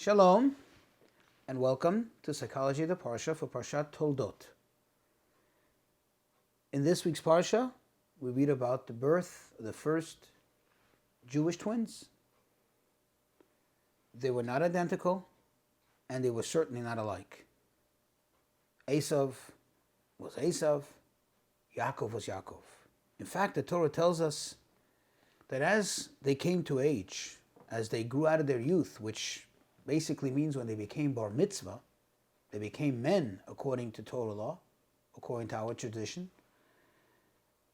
Shalom, and welcome to Psychology of the Parsha for Parshat Toldot. In this week's Parsha, we read about the birth of the first Jewish twins. They were not identical, and they were certainly not alike. Esav was Esav, Yaakov was Yaakov. In fact, the Torah tells us that as they came to age, as they grew out of their youth, which basically means when they became bar mitzvah, they became men according to Torah law, according to our tradition.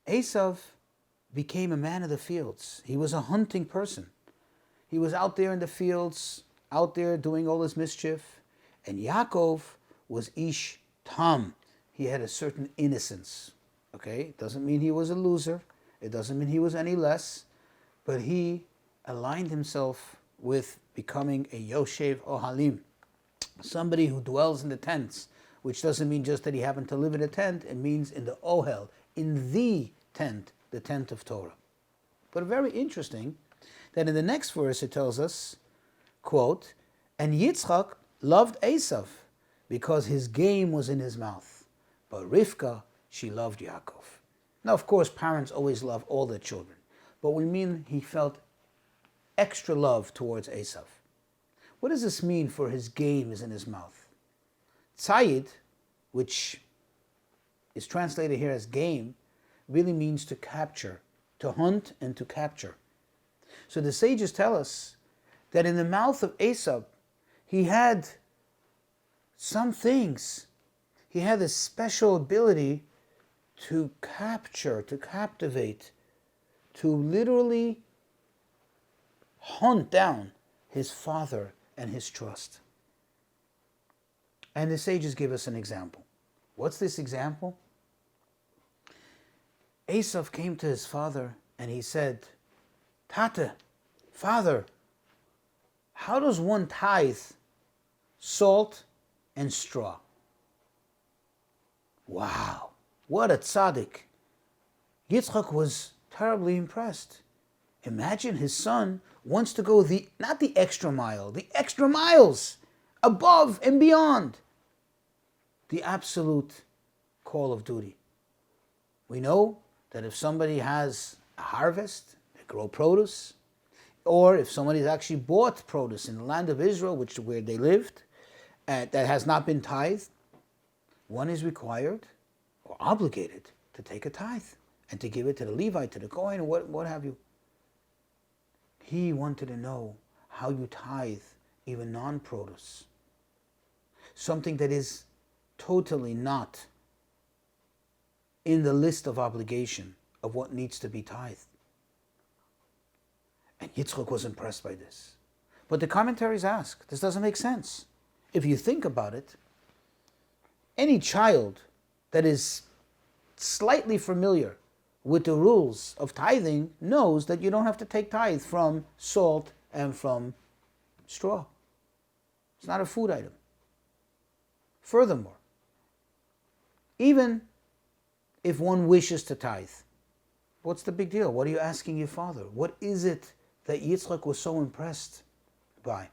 Esav became a man of the fields. He was a hunting person. He was out there in the fields, out there doing all this mischief. And Yaakov was Ish Tam. He had a certain innocence. Okay? It doesn't mean he was a loser. It doesn't mean he was any less. But he aligned himself with becoming a Yoshev Ohalim, somebody who dwells in the tents, which doesn't mean just that he happened to live in a tent. It means in the Ohel, in the tent of Torah. But very interesting that in the next verse it tells us, quote, and Yitzchak loved Esav because his game was in his mouth, but Rivka, she loved Yaakov. Now, of course, parents always love all their children, but we mean he felt extra love towards Esav. What does this mean for his game is in his mouth? Tzayid, which is translated here as game, really means to capture, to hunt and to capture. So the sages tell us that in the mouth of Esav, he had some things. He had this special ability to capture, to captivate, to literally hunt down his father and his trust. And the sages give us an example. What's this example? Esav came to his father and he said, Tate, father, how does one tithe salt and straw? Wow, what a tzaddik. Yitzchak was terribly impressed. Imagine his son wants to go not the extra mile, the extra miles above and beyond the absolute call of duty. We know that if somebody has a harvest, they grow produce, or if somebody's actually bought produce in the land of Israel, where they lived, that has not been tithed, one is required or obligated to take a tithe and to give it to the Levite, to the Kohen, or what have you. He wanted to know how you tithe even non-produce. Something that is totally not in the list of obligation of what needs to be tithed. And Yitzchak was impressed by this. But the commentaries ask, this doesn't make sense. If you think about it, any child that is slightly familiar with the rules of tithing knows that you don't have to take tithe from salt and from straw. It's not a food item. Furthermore, even if one wishes to tithe, what's the big deal? What are you asking your father? What is it that Yitzchak was so impressed by?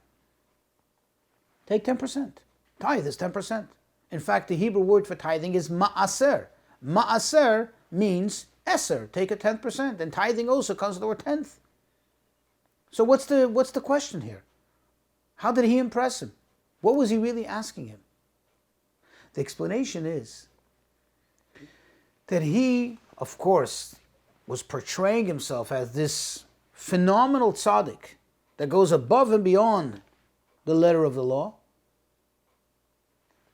Take 10%. Tithe is 10%. In fact, the Hebrew word for tithing is ma'aser. Ma'aser means Eser, take a 10%, and tithing also comes with the word tenth. So what's the question here? How did he impress him? What was he really asking him? The explanation is that he, of course, was portraying himself as this phenomenal tzaddik that goes above and beyond the letter of the law.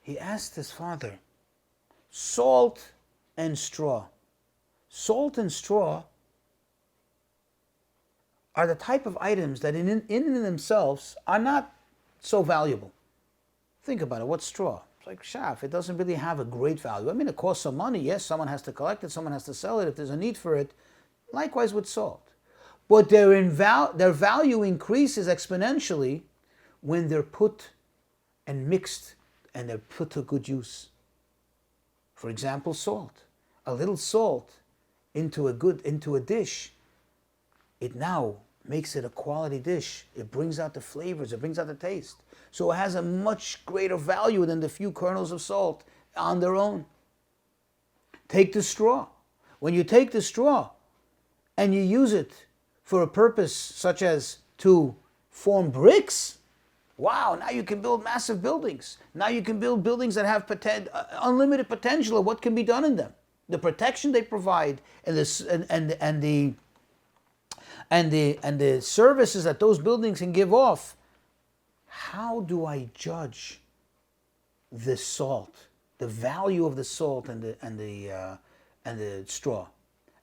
He asked his father, salt and straw. Salt and straw are the type of items that in themselves are not so valuable. Think about it. What's straw? It's like chaff. It doesn't really have a great value. I mean, it costs some money. Yes, someone has to collect it. Someone has to sell it if there's a need for it. Likewise with salt. But their value increases exponentially when they're put and mixed and they're put to good use. For example, salt. A little salt into a dish, it now makes it a quality dish. It brings out the flavors, it brings out the taste. So it has a much greater value than the few kernels of salt on their own. Take the straw. When you take the straw and you use it for a purpose such as to form bricks, wow, now you can build massive buildings. Now you can build buildings that have unlimited potential of what can be done in them. The protection they provide and the services that those buildings can give off. How do I judge the salt, the value of the salt and the straw,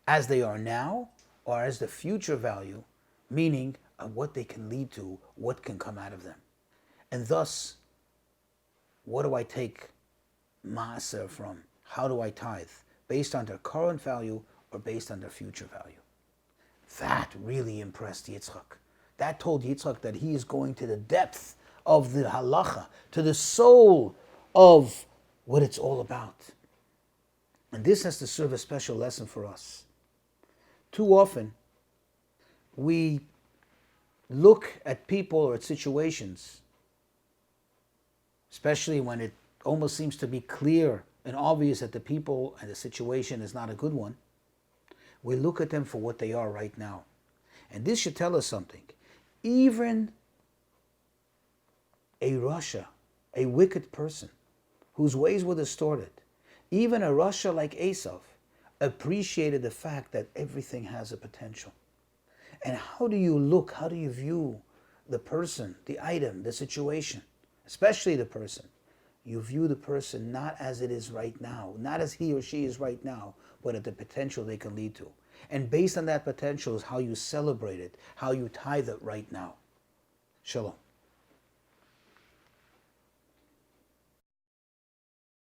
as they are now, or as the future value, meaning of what they can lead to, what can come out of them? And thus, what do I take maaser from? How do I tithe? Based on their current value or based on their future value? That really impressed Yitzchak. That told Yitzchak that he is going to the depth of the halacha, to the soul of what it's all about. And this has to serve a special lesson for us. Too often, we look at people or at situations, especially when it almost seems to be clear and obvious that the people and the situation is not a good one. We look at them for what they are right now. And this should tell us something. Even a Rasha, a wicked person, whose ways were distorted, even a Rasha like Esav, appreciated the fact that everything has a potential. And how do you look, how do you view the person, the item, the situation, especially the person? You view the person not as it is right now, not as he or she is right now, but at the potential they can lead to. And based on that potential is how you celebrate it, how you tithe it right now. Shalom.